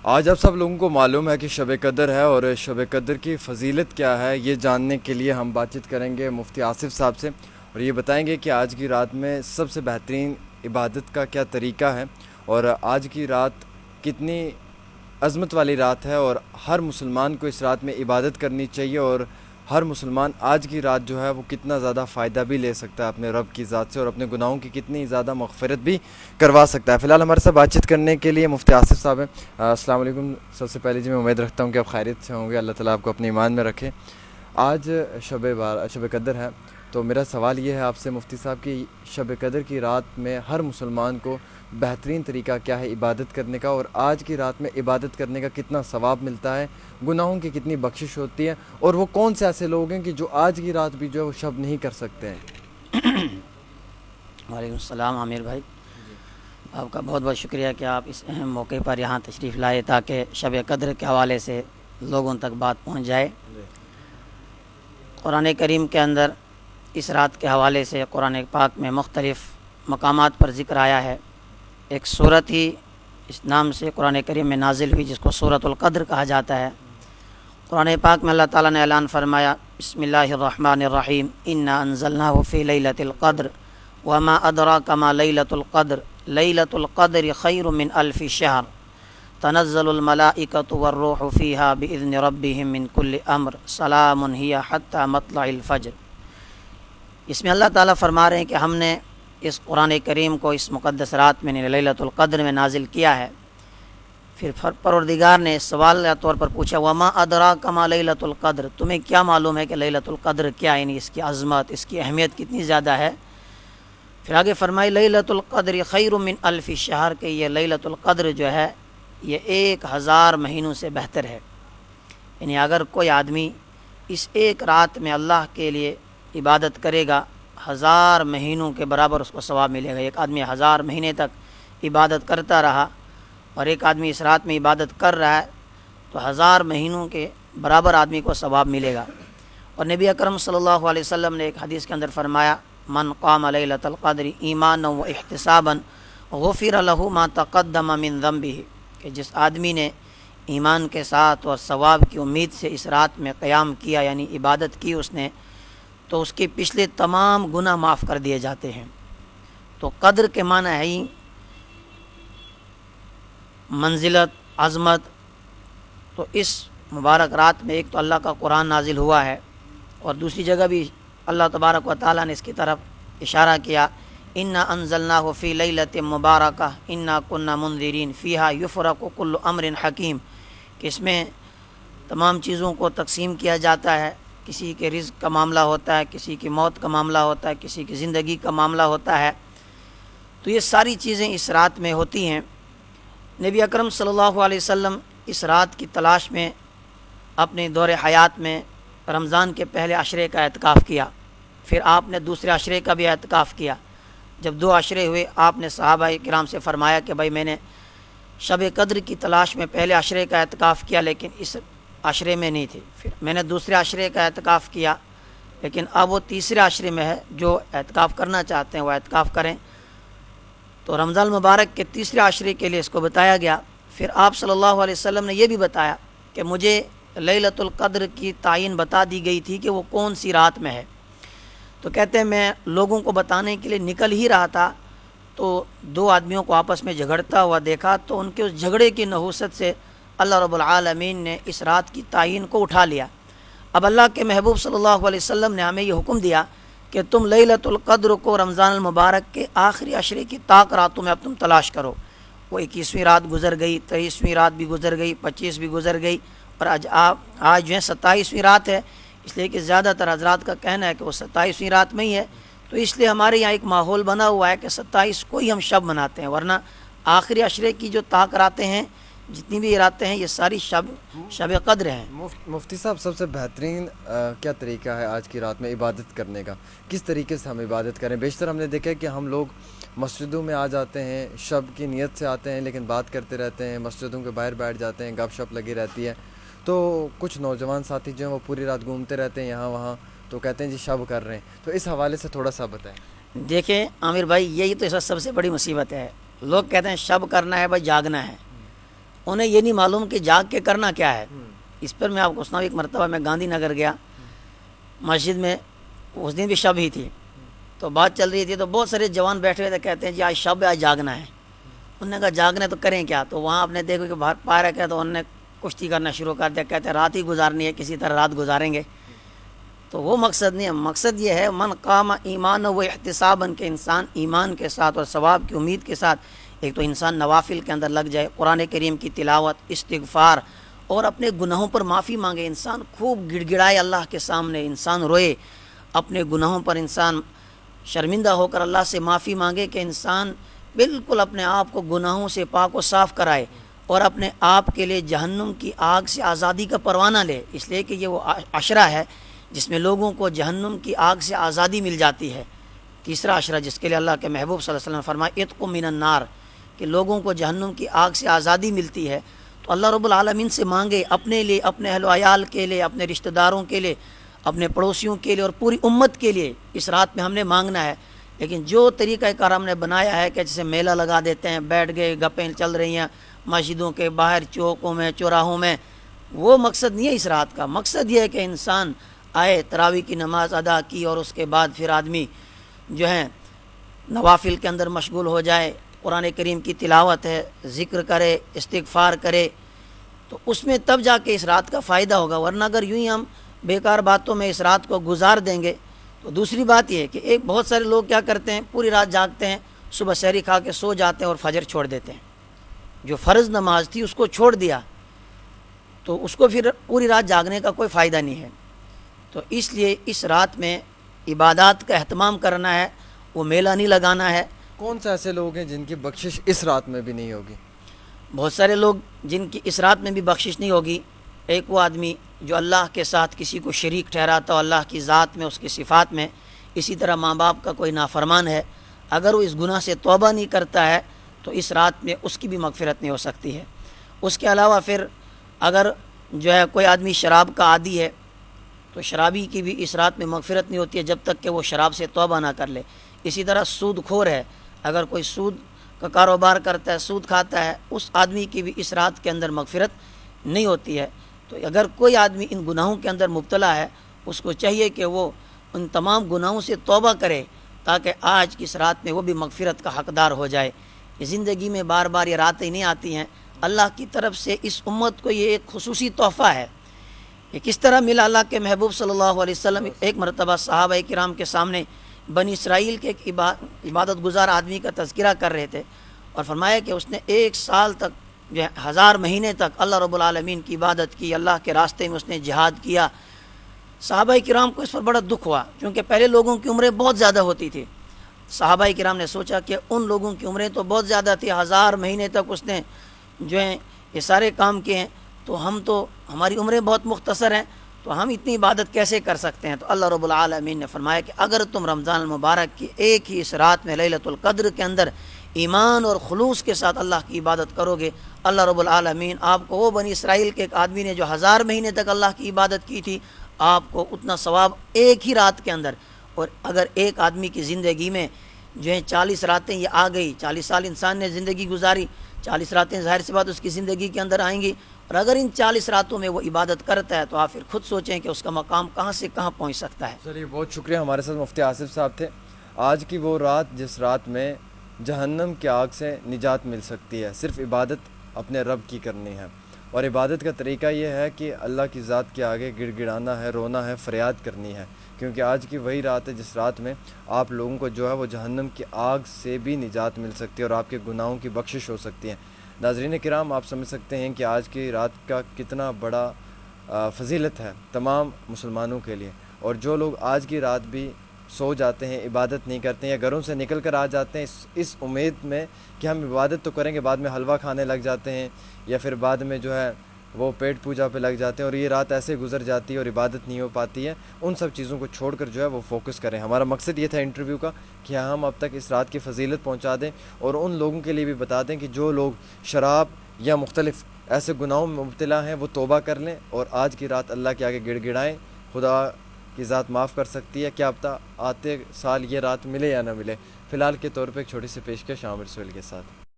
آج آپ سب لوگوں کو معلوم ہے کہ شب قدر ہے، اور شب قدر کی فضیلت کیا ہے یہ جاننے کے لیے ہم بات چیت کریں گے مفتی آصف صاحب سے، اور یہ بتائیں گے کہ آج کی رات میں سب سے بہترین عبادت کا کیا طریقہ ہے، اور آج کی رات کتنی عظمت والی رات ہے، اور ہر مسلمان کو اس رات میں عبادت کرنی چاہیے، اور ہر مسلمان آج کی رات جو ہے وہ کتنا زیادہ فائدہ بھی لے سکتا ہے اپنے رب کی ذات سے، اور اپنے گناہوں کی کتنی زیادہ مغفرت بھی کروا سکتا ہے۔ فی الحال ہمارے ساتھ بات چیت کرنے کے لیے مفتی آصف صاحب ہیں۔ السلام علیکم۔ سب سے پہلے میں امید رکھتا ہوں کہ آپ خیریت سے ہوں گے، اللہ تعالیٰ آپ کو اپنے ایمان میں رکھے۔ آج شب قدر ہے، تو میرا سوال یہ ہے آپ سے مفتی صاحب کہ شب قدر کی رات میں ہر مسلمان کو بہترین طریقہ کیا ہے عبادت کرنے کا، اور آج کی رات میں عبادت کرنے کا کتنا ثواب ملتا ہے، گناہوں کی کتنی بخشش ہوتی ہے، اور وہ کون سے ایسے لوگ ہیں کہ جو آج کی رات بھی جو ہے وہ شب نہیں کر سکتے ہیں؟ وعلیکم السلام عامر بھائی، آپ کا بہت بہت شکریہ کہ آپ اس اہم موقع پر یہاں تشریف لائے تاکہ شب قدر کے حوالے سے لوگوں تک بات پہنچ جائے۔ قرآن کریم کے اندر اس رات کے حوالے سے قرآن پاک میں مختلف مقامات پر ذکر آیا ہے۔ ایک سورت ہی اس نام سے قرآن کریم میں نازل ہوئی جس کو سورۃ القدر کہا جاتا ہے۔ قرآن پاک میں اللہ تعالیٰ نے اعلان فرمایا، بسم اللہ الرحمن الرحیم، انا انزلناہ فی لیلۃ القدر وما ادراک ما لیلۃ القدر لیلۃ القدر خیر من الف شہر تنزل الملائکۃ والروح فیہا باذن ربہم من کل امر سلام ہی حتی مطلع الفجر۔ اس میں اللہ تعالیٰ فرما رہے ہیں کہ ہم نے اس قرآن کریم کو اس مقدس رات میں لیلۃ القدر میں نازل کیا ہے۔ پھر پروردگار نے سوال طور پر پوچھا، وما ادراک ما لیلۃ القدر، تمہیں کیا معلوم ہے کہ لیلۃ القدر کیا، یعنی اس کی عظمت، اس کی اہمیت کتنی زیادہ ہے۔ پھر آگے فرمائی لیلۃ القدر خیر من الف شہر، کہ یہ لیلۃ القدر جو ہے یہ 1000 مہینوں سے بہتر ہے۔ یعنی اگر کوئی آدمی اس ایک رات میں اللہ کے لیے عبادت کرے گا، 1000 مہینوں کے برابر اس کو ثواب ملے گا۔ ایک آدمی 1000 مہینے تک عبادت کرتا رہا اور ایک آدمی اس رات میں عبادت کر رہا ہے تو 1000 مہینوں کے برابر آدمی کو ثواب ملے گا۔ اور نبی اکرم صلی اللہ علیہ وسلم نے ایک حدیث کے اندر فرمایا، من قام لیلۃ القدر ایمانا و احتسابا غفر له ما تقدم من ذنبه، کہ جس آدمی نے ایمان کے ساتھ اور ثواب کی امید سے اس رات میں قیام کیا، یعنی عبادت کی اس نے، تو اس کے پچھلے تمام گناہ معاف کر دیے جاتے ہیں۔ تو قدر کے معنی ہے ہی منزلت، عظمت۔ تو اس مبارک رات میں ایک تو اللہ کا قرآن نازل ہوا ہے، اور دوسری جگہ بھی اللہ تبارک و تعالیٰ نے اس کی طرف اشارہ کیا، انا انزلناہ فی لیلۃ مبارکہ انا کنا منذرین فیہا یفرق کل امر حکیم، کہ اس میں تمام چیزوں کو تقسیم کیا جاتا ہے۔ کسی کے رزق کا معاملہ ہوتا ہے، کسی کی موت کا معاملہ ہوتا ہے، کسی کی زندگی کا معاملہ ہوتا ہے۔ تو یہ ساری چیزیں اس رات میں ہوتی ہیں۔ نبی اکرم صلی اللہ علیہ وسلم اس رات کی تلاش میں اپنے دور حیات میں رمضان کے پہلے عشرے کا اعتکاف کیا، پھر آپ نے دوسرے عشرے کا بھی اعتکاف کیا۔ جب 2 عشرے ہوئے، آپ نے صحابہ کرام سے فرمایا کہ بھائی میں نے شب قدر کی تلاش میں پہلے عشرے کا اعتکاف کیا لیکن اس عشرے میں نہیں تھے، پھر میں نے دوسرے عشرے کا اعتکاف کیا لیکن اب وہ تیسرے عشرے میں ہے، جو اعتکاف کرنا چاہتے ہیں وہ اعتکاف کریں۔ تو رمضان المبارک کے تیسرے عشرے کے لیے اس کو بتایا گیا۔ پھر آپ صلی اللہ علیہ وسلم نے یہ بھی بتایا کہ مجھے لیلۃ القدر کی تعین بتا دی گئی تھی کہ وہ کون سی رات میں ہے۔ تو کہتے ہیں میں لوگوں کو بتانے کے لیے نکل ہی رہا تھا تو 2 آدمیوں کو آپس میں جھگڑتا ہوا دیکھا، تو ان کے اس جھگڑے کی نحوست سے اللہ رب العالمین نے اس رات کی تعین کو اٹھا لیا۔ اب اللہ کے محبوب صلی اللہ علیہ وسلم نے ہمیں یہ حکم دیا کہ تم لیلۃ القدر کو رمضان المبارک کے آخری عشرے کی طاق راتوں میں اب تم تلاش کرو۔ وہ 21ویں رات گزر گئی، 23ویں رات بھی گزر گئی، 25 بھی گزر گئی، اور آج جو ہے 27ویں رات ہے، اس لیے کہ زیادہ تر حضرات کا کہنا ہے کہ وہ 27ویں رات میں ہی ہے۔ تو اس لیے ہمارے یہاں ایک ماحول بنا ہوا ہے کہ 27 کو ہی ہم شب مناتے ہیں، ورنہ آخری عشرے کی جو طاق راتیں ہیں، جتنی بھی راتیں ہیں، یہ ساری شب قدر ہیں۔ مفتی صاحب، سب سے بہترین کیا طریقہ ہے آج کی رات میں عبادت کرنے کا؟ کس طریقے سے ہم عبادت کریں؟ بیشتر ہم نے دیکھا ہے کہ ہم لوگ مسجدوں میں آ جاتے ہیں، شب کی نیت سے آتے ہیں لیکن بات کرتے رہتے ہیں، مسجدوں کے باہر بیٹھ جاتے ہیں، گپ شپ لگی رہتی ہے۔ تو کچھ نوجوان ساتھی جو ہیں وہ پوری رات گھومتے رہتے ہیں یہاں وہاں، تو کہتے ہیں جی شب کر رہے ہیں۔ تو اس حوالے سے تھوڑا سا بتائیں۔ دیکھیں عامر بھائی، یہی تو اس وقت سب سے بڑی مصیبت ہے۔ لوگ کہتے ہیں شب کرنا ہے بھائی، جاگنا ہے۔ انہیں یہ نہیں معلوم کہ جاگ کے کرنا کیا ہے. اس پر میں آپ کو سناؤں. ایک مرتبہ میں گاندھی نگر گیا, مسجد میں اس دن بھی شب ہی تھی, تو بات چل رہی تھی, تو بہت سارے جوان بیٹھے ہوئے تھے, کہتے ہیں جی آج شب ہے, آج جاگنا ہے. انہوں نے کہا جاگنا تو کریں کیا؟ تو وہاں آپ نے دیکھو کہ باہر پا رکھا ہے, تو انہوں نے کشتی کرنا شروع کر دیا. کہتے ہیں رات ہی گزارنی ہے, کسی طرح رات گزاریں گے. تو وہ مقصد نہیں ہے. مقصد یہ ہے من قام ایمان و احتسابا, کہ انسان ایمان کے ساتھ اور ثواب کی امید کے ساتھ ایک تو انسان نوافل کے اندر لگ جائے, قرآن کریم کی تلاوت, استغفار, اور اپنے گناہوں پر معافی مانگے. انسان خوب گڑ گڑائے اللہ کے سامنے, انسان روئے اپنے گناہوں پر, انسان شرمندہ ہو کر اللہ سے معافی مانگے, کہ انسان بالکل اپنے آپ کو گناہوں سے پاک و صاف کرائے اور اپنے آپ کے لیے جہنم کی آگ سے آزادی کا پروانہ لے. اس لیے کہ یہ وہ عشرہ ہے جس میں لوگوں کو جہنم کی آگ سے آزادی مل جاتی ہے. تیسرا عشرہ جس کے لیے اللہ کے محبوب صلی اللہ علیہ وسلم نے فرمایا اتق من النار, کہ لوگوں کو جہنم کی آگ سے آزادی ملتی ہے. تو اللہ رب العالمین سے مانگے اپنے لیے, اپنے اہل و عیال کے لیے, اپنے رشتہ داروں کے لیے, اپنے پڑوسیوں کے لیے اور پوری امت کے لیے. اس رات میں ہم نے مانگنا ہے. لیکن جو طریقہ کار ہم نے بنایا ہے کہ جیسے میلہ لگا دیتے ہیں, بیٹھ گئے, گپیں چل رہی ہیں مسجدوں کے باہر, چوکوں میں, چوراہوں میں, وہ مقصد نہیں ہے اس رات کا. مقصد یہ ہے کہ انسان آئے, تراویح کی نماز ادا کی, اور اس کے بعد پھر آدمی جو ہے نوافل کے اندر مشغول ہو جائے. قرآن کریم کی تلاوت ہے, ذکر کرے, استغفار کرے, تو اس میں تب جا کے اس رات کا فائدہ ہوگا. ورنہ اگر یوں ہی ہم بیکار باتوں میں اس رات کو گزار دیں گے. تو دوسری بات یہ ہے کہ ایک بہت سارے لوگ کیا کرتے ہیں, پوری رات جاگتے ہیں, صبح سحری کھا کے سو جاتے ہیں اور فجر چھوڑ دیتے ہیں. جو فرض نماز تھی اس کو چھوڑ دیا, تو اس کو پھر پوری رات جاگنے کا کوئی فائدہ نہیں ہے. تو اس لیے اس رات میں عبادات کا اہتمام کرنا ہے, وہ میلہ نہیں لگانا ہے. کون سے ایسے لوگ ہیں جن کی بخشش اس رات میں بھی نہیں ہوگی؟ بہت سارے لوگ جن کی اس رات میں بھی بخشش نہیں ہوگی. ایک وہ آدمی جو اللہ کے ساتھ کسی کو شریک ٹھہراتا ہو, اللہ کی ذات میں, اس کی صفات میں. اسی طرح ماں باپ کا کوئی نافرمان ہے, اگر وہ اس گناہ سے توبہ نہیں کرتا ہے تو اس رات میں اس کی بھی مغفرت نہیں ہو سکتی ہے. اس کے علاوہ پھر اگر جو ہے کوئی آدمی شراب کا عادی ہے, تو شرابی کی بھی اس رات میں مغفرت نہیں ہوتی ہے جب تک کہ وہ شراب سے توبہ نہ کر لے. اسی طرح سود خور ہے, اگر کوئی سود کا کاروبار کرتا ہے, سود کھاتا ہے, اس آدمی کی بھی اس رات کے اندر مغفرت نہیں ہوتی ہے. تو اگر کوئی آدمی ان گناہوں کے اندر مبتلا ہے, اس کو چاہیے کہ وہ ان تمام گناہوں سے توبہ کرے, تاکہ آج کی اس رات میں وہ بھی مغفرت کا حقدار ہو جائے. زندگی میں بار بار یہ راتیں نہیں آتی ہیں. اللہ کی طرف سے اس امت کو یہ ایک خصوصی تحفہ ہے. یہ کس طرح ملا؟ اللہ کے محبوب صلی اللہ علیہ وسلم ایک مرتبہ صحابہ کرام کے سامنے بنی اسرائیل کے ایک عبادت گزار آدمی کا تذکرہ کر رہے تھے, اور فرمایا کہ اس نے 1 سال تک جو 1000 مہینے تک اللہ رب العالمین کی عبادت کی, اللہ کے راستے میں اس نے جہاد کیا. صحابہ کرام کو اس پر بڑا دکھ ہوا, کیونکہ پہلے لوگوں کی عمریں بہت زیادہ ہوتی تھی. صحابہ کرام نے سوچا کہ ان لوگوں کی عمریں تو بہت زیادہ تھی, 1000 مہینے تک اس نے جو ہیں یہ سارے کام کیے ہیں, تو ہماری عمریں بہت مختصر ہیں, تو ہم اتنی عبادت کیسے کر سکتے ہیں؟ تو اللہ رب العالمین نے فرمایا کہ اگر تم رمضان المبارک کی ایک ہی اس رات میں لیلۃ القدر کے اندر ایمان اور خلوص کے ساتھ اللہ کی عبادت کرو گے, اللہ رب العالمین آپ کو, وہ بنی اسرائیل کے ایک آدمی نے جو 1000 مہینے تک اللہ کی عبادت کی تھی, آپ کو اتنا ثواب ایک ہی رات کے اندر. اور اگر ایک آدمی کی زندگی میں جو ہیں 40 راتیں یہ آ گئی, 40 سال انسان نے زندگی گزاری, 40 راتیں ظاہر سی بات اس کی زندگی کے اندر آئیں گی, اور اگر ان 40 راتوں میں وہ عبادت کرتا ہے تو آپ پھر خود سوچیں کہ اس کا مقام کہاں سے کہاں پہنچ سکتا ہے. چلیے, بہت شکریہ. ہمارے ساتھ مفتی آصف صاحب تھے. آج کی وہ رات جس رات میں جہنم کی آگ سے نجات مل سکتی ہے, صرف عبادت اپنے رب کی کرنی ہے. اور عبادت کا طریقہ یہ ہے کہ اللہ کی ذات کے آگے گڑ گڑانا ہے, رونا ہے, فریاد کرنی ہے, کیونکہ آج کی وہی رات ہے جس رات میں آپ لوگوں کو جو ہے وہ جہنم کی آگ سے بھی نجات مل سکتی ہے اور آپ کے گناہوں کی بخشش ہو سکتی ہے. ناظرین کرام, آپ سمجھ سکتے ہیں کہ آج کی رات کا کتنا بڑا فضیلت ہے تمام مسلمانوں کے لیے. اور جو لوگ آج کی رات بھی سو جاتے ہیں, عبادت نہیں کرتے ہیں, یا گھروں سے نکل کر آ جاتے ہیں اس امید میں کہ ہم عبادت تو کریں گے, بعد میں حلوہ کھانے لگ جاتے ہیں, یا پھر بعد میں جو ہے وہ پیٹ پوجا پہ لگ جاتے ہیں, اور یہ رات ایسے گزر جاتی ہے اور عبادت نہیں ہو پاتی ہے. ان سب چیزوں کو چھوڑ کر جو ہے وہ فوکس کریں. ہمارا مقصد یہ تھا انٹرویو کا کہ ہم اب تک اس رات کی فضیلت پہنچا دیں, اور ان لوگوں کے لیے بھی بتا دیں کہ جو لوگ شراب یا مختلف ایسے گناہوں میں مبتلا ہیں وہ توبہ کر لیں, اور آج کی رات اللہ کے آگے گڑ گڑائیں. خدا کی ذات معاف کر سکتی ہے, کیا پتہ آتے سال یہ رات ملے یا نہ ملے. فی الحال کے طور پہ ایک چھوٹی سی پیشکش عامر سہیل کے ساتھ.